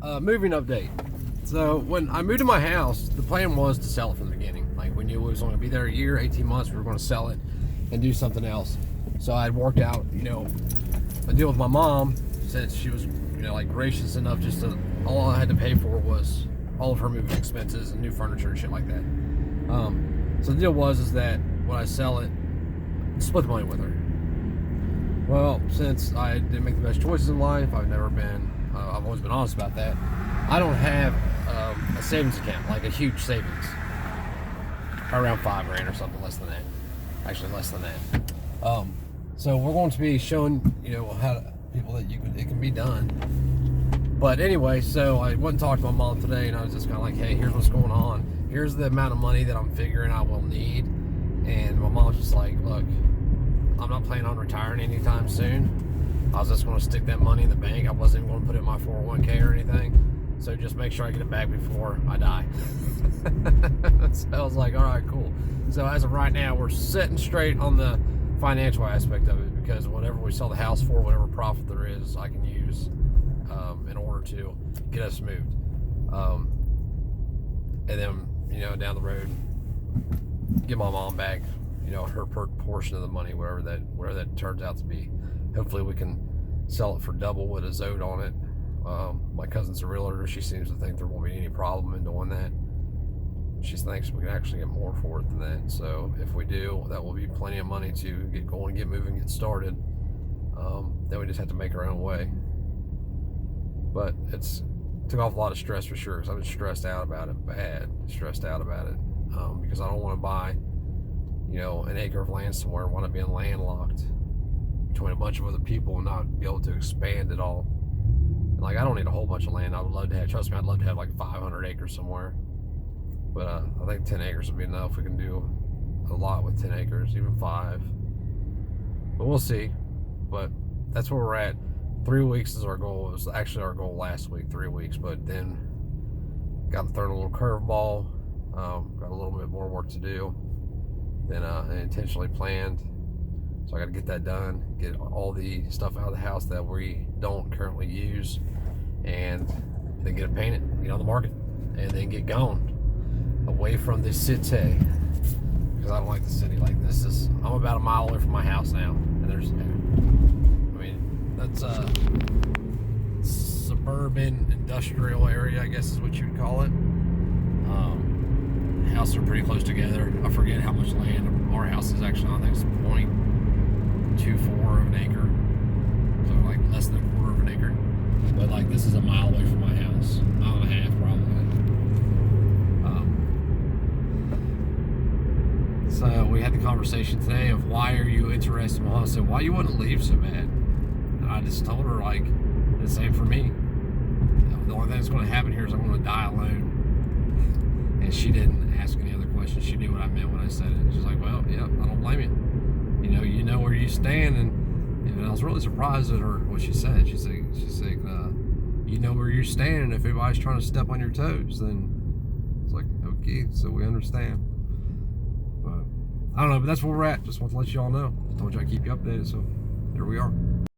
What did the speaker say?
Moving update. So when I moved to my house, the plan was to sell it from the beginning. Like we knew we was only going to be there a year, 18 months. We were going to sell it and do something else. So I had worked out, a deal with my mom, since she was, like gracious enough just to, all I had to pay for was all of her moving expenses and new furniture and shit like that. So the deal was that when I sell it, split the money with her. Well, since I didn't make the best choices in life, I've always been honest about that. I don't have a savings account, like a huge savings, around $5,000 or something, less than that. Actually, less than that. So we're going to be showing, how to, people that it can be done. But anyway, so I went and talked to my mom today, and I was just kind of like, hey, here's what's going on. Here's the amount of money that I'm figuring I will need. And my mom's just like, look, I'm not planning on retiring anytime soon. I was just going to stick that money in the bank. I wasn't even going to put it in my 401k or anything. So just make sure I get it back before I die. So I was like, all right, cool. So as of right now, we're sitting straight on the financial aspect of it, because whatever we sell the house for, whatever profit there is, I can use in order to get us moved. And then, down the road, get my mom back, her portion of the money, whatever that turns out to be. Hopefully we can sell it for double what is owed on it. My cousin's a realtor. She seems to think there won't be any problem in doing that. She thinks we can actually get more for it than that. So if we do, that will be plenty of money to get going, get moving, get started. Then we just have to make our own way. But it's took off a lot of stress for sure, because I've been stressed out about it, because I don't want to buy, an acre of land somewhere and want to be landlocked between a bunch of other people and not be able to expand at all. And like, I don't need a whole bunch of land. I would love to have, trust me, I'd love to have like 500 acres somewhere. But I think 10 acres would be enough. We can do a lot with 10 acres, even 5. But we'll see. But that's where we're at. 3 weeks is our goal. It was actually our goal last week, 3 weeks. But then got thrown a little curveball. Got a little bit more work to do than intentionally planned. So I got to get that done. Get all the stuff out of the house that we don't currently use. And then get it painted, get on the market. And then get gone. Away from the city, because I don't like the city. Like I'm about a mile away from my house now, and that's suburban industrial area, I guess is what you'd call it. Houses are pretty close together. I forget how much land our house is actually on. I think it's 0.24 of an acre, so like less than a quarter of an acre. But like, this is a mile away from my house, mile and a half probably. So we had the conversation today of, why are you interested in my house? I said, why you want to leave so bad? And I just told her, like, the same for me. The only thing that's going to happen here is I'm going to die alone. And she didn't ask any other questions. She knew what I meant when I said it. She's like, well, yeah, I don't blame you. You know where you stand. And I was really surprised at her, what she said. She said, you know where you're standing. If anybody's trying to step on your toes, then it's like, okay, so we understand. But I don't know, but that's where we're at. Just want to let you all know. Just told you I'd keep you updated, so there we are.